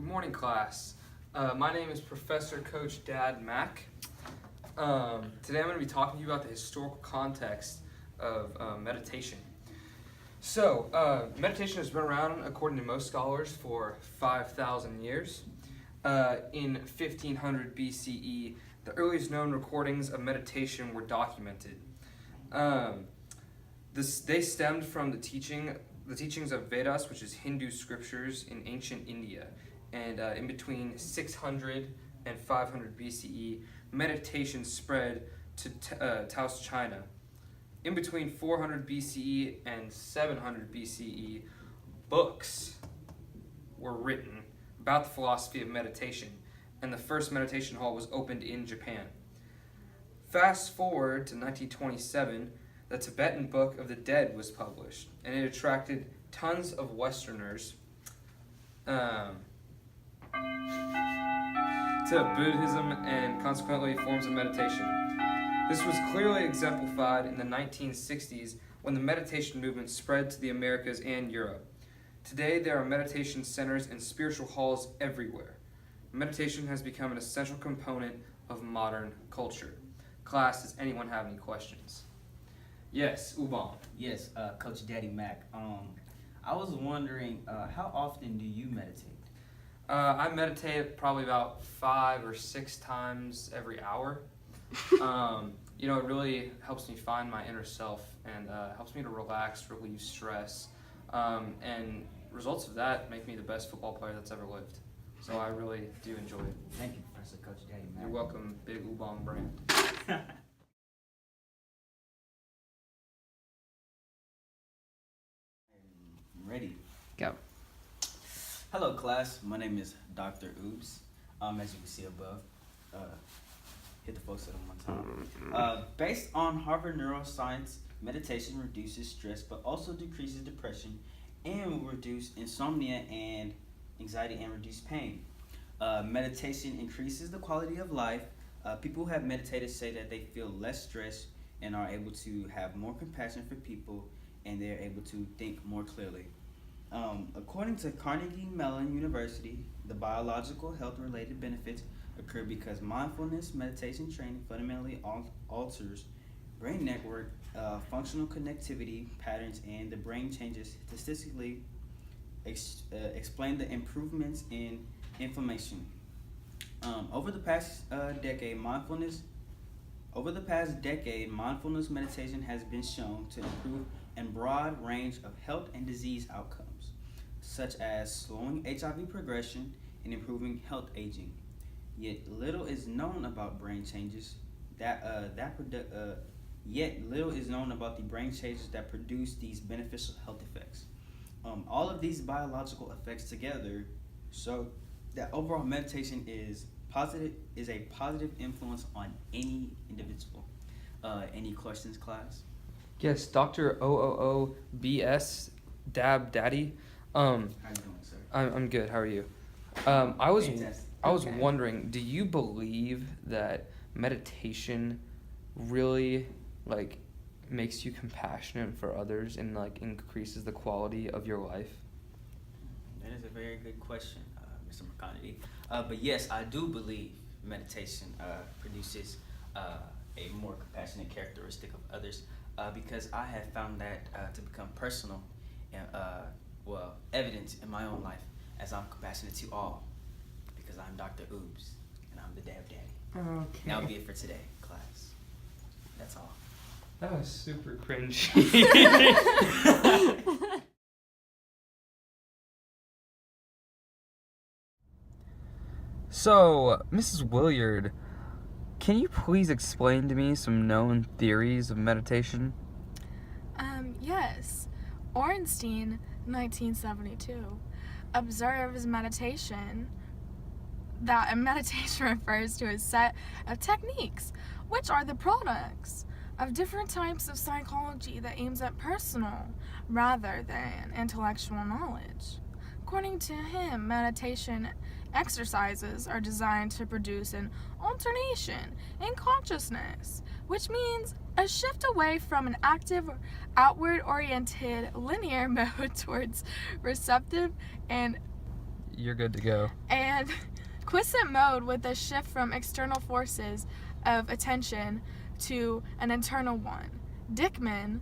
Good morning, class. My name is Professor Coach Dad Mack. Today I'm going to be talking to you about the historical context of meditation. So, meditation has been around, according to most scholars, for 5,000 years. In 1500 BCE, the earliest known recordings of meditation were documented. They stemmed from the teachings of Vedas, which is Hindu scriptures in ancient India. And in between 600 and 500 BCE, meditation spread to Taos, China. In between 400 BCE and 700 BCE, books were written about the philosophy of meditation, and the first meditation hall was opened in Japan. Fast forward to 1927, the Tibetan Book of the Dead was published, and it attracted tons of Westerners to Buddhism and consequently forms of meditation. This was clearly exemplified in the 1960s when the meditation movement spread to the Americas and Europe. Today there are meditation centers and spiritual halls everywhere. Meditation has become an essential component of modern culture. Class, does anyone have any questions? Yes, Ubon. Yes, Coach Daddy Mac. I was wondering, how often do you meditate? I meditate probably about 5 or 6 times every hour. It really helps me find my inner self and helps me to relax, relieve stress. And results of that make me the best football player that's ever lived. So I really do enjoy it. Thank you, Professor Coach Daddy Mac. You're welcome, Big Ubon brand. Ready? Go. Hello, class. My name is Dr. Oops. As you can see above, hit the focus on one time. Based on Harvard Neuroscience, meditation reduces stress, but also decreases depression, and will reduce insomnia and anxiety and reduce pain. Meditation increases the quality of life. People who have meditated say that they feel less stressed and are able to have more compassion for people, and they're able to think more clearly. According to Carnegie Mellon University, the biological health-related benefits occur because mindfulness meditation training fundamentally alters brain network functional connectivity patterns, and the brain changes statistically explain the improvements in inflammation. Over the past decade, mindfulness meditation has been shown to improve a broad range of health and disease outcomes, such as slowing HIV progression and improving health aging. Yet little is known about the brain changes that produce these beneficial health effects. All of these biological effects together show that overall meditation is a positive influence on any individual. Any questions, class? Yes, Dr. OOOBS Dab Daddy. How you doing, sir? I'm good. How are you? I was Fantastic. wondering, do you believe that meditation really makes you compassionate for others and increases the quality of your life? That is a very good question, Mr. McConaty. But yes, I do believe meditation produces a more compassionate characteristic of others, because I have found that to become personal and evident in my own life, as I'm compassionate to all, because I'm Dr. Oops and I'm the Dab Daddy. Okay. That'll be it for today, class. That's all. That was super cringy. So, Mrs. Williard, can you please explain to me some known theories of meditation? Yes. Ornstein, 1972, observes meditation refers to a set of techniques, which are the products of different types of psychology that aims at personal rather than intellectual knowledge. According to him, meditation exercises are designed to produce an alternation in consciousness, which means a shift away from an active, outward-oriented linear mode towards receptive and you're good to go. And quiescent mode with a shift from external forces of attention to an internal one. Dickman,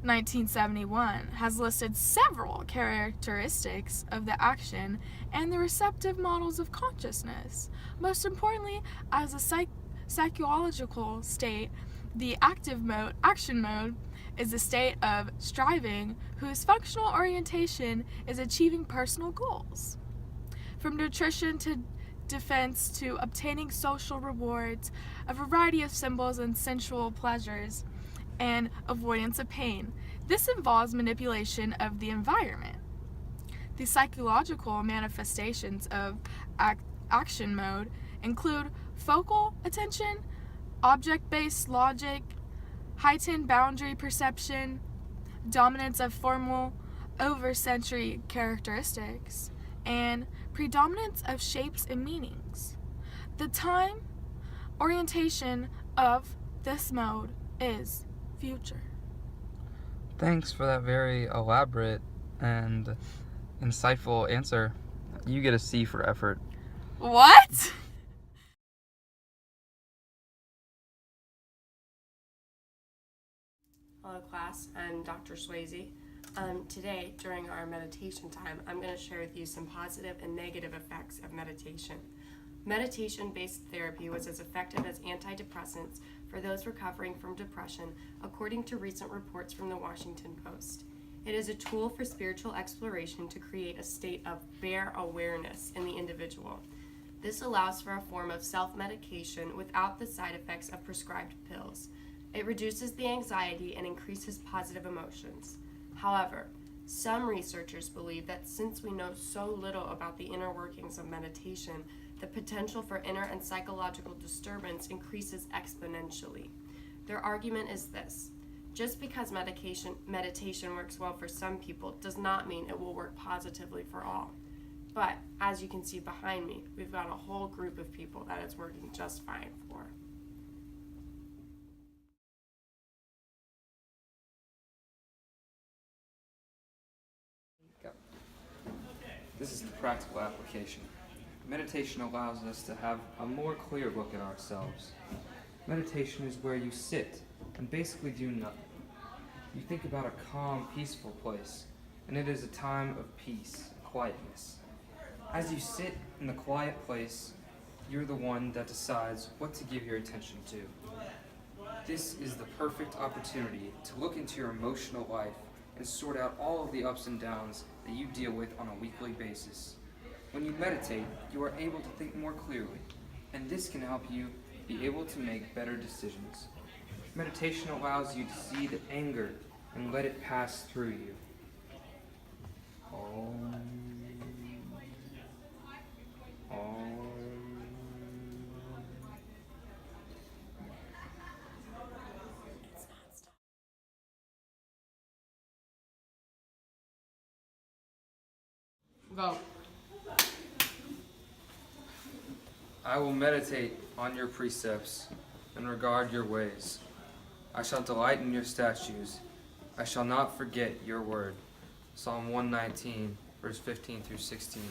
1971, has listed several characteristics of the action and the receptive models of consciousness. Most importantly, as a psychological state, the active mode, action mode, is a state of striving whose functional orientation is achieving personal goals. From nutrition to defense to obtaining social rewards, a variety of symbols and sensual pleasures, and avoidance of pain. This involves manipulation of the environment. The psychological manifestations of action mode include focal attention, object-based logic, heightened boundary perception, dominance of formal over-sensory characteristics, and predominance of shapes and meanings. The time orientation of this mode is future. Thanks for that very elaborate and insightful answer. You get a C for effort. What? Hello class, I'm Dr. Swayze. Today, during our meditation time, I'm going to share with you some positive and negative effects of meditation. Meditation-based therapy was as effective as antidepressants for those recovering from depression, according to recent reports from the Washington Post. It is a tool for spiritual exploration to create a state of bare awareness in the individual. This allows for a form of self-medication without the side effects of prescribed pills. It reduces the anxiety and increases positive emotions. However, some researchers believe that since we know so little about the inner workings of meditation, the potential for inner and psychological disturbance increases exponentially. Their argument is this: just because meditation works well for some people does not mean it will work positively for all. But as you can see behind me, we've got a whole group of people that it's working just fine for. This is the practical application. Meditation allows us to have a more clear look at ourselves. Meditation is where you sit and basically do nothing. You think about a calm, peaceful place, and it is a time of peace, quietness. As you sit in the quiet place, you're the one that decides what to give your attention to. This is the perfect opportunity to look into your emotional life and sort out all of the ups and downs that you deal with on a weekly basis. When you meditate, you are able to think more clearly, and this can help you be able to make better decisions. Meditation allows you to see the anger and let it pass through you. Om. Om. Go. I will meditate on your precepts and regard your ways. I shall delight in your statutes. I shall not forget your word. Psalm 119, verse 15 through 16.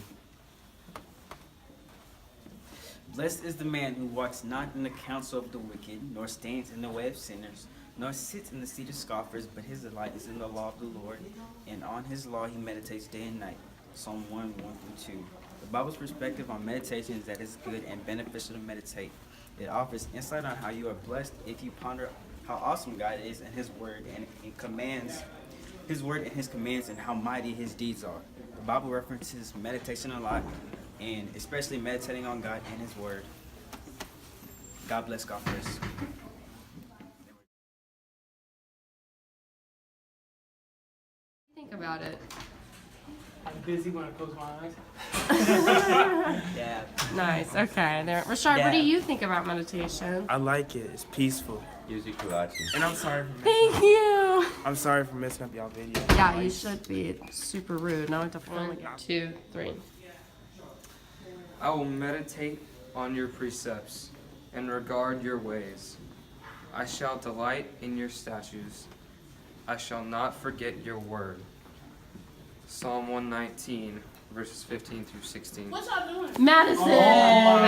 Blessed is the man who walks not in the counsel of the wicked, nor stands in the way of sinners, nor sits in the seat of scoffers, but his delight is in the law of the Lord, and on his law he meditates day and night. Psalm 1, 1-2. The Bible's perspective on meditation is that it's good and beneficial to meditate. It offers insight on how you are blessed if you ponder how awesome God is and his word and his commands and how mighty his deeds are. The Bible references meditation a lot, and especially meditating on God and his word. God bless God first. Think about it. I'm busy when I close my eyes. Yeah. Nice. Okay. There, Rashard, what do Yeah. you think about meditation? I like it. It's peaceful. And I'm sorry for Thank you. I'm sorry for messing up y'all video. Yeah, you should be super rude. Now I have to film again. 2, 3. I will meditate on your precepts and regard your ways. I shall delight in your statutes. I shall not forget your word. Psalm 119, verses 15 through 16. Madison. Oh,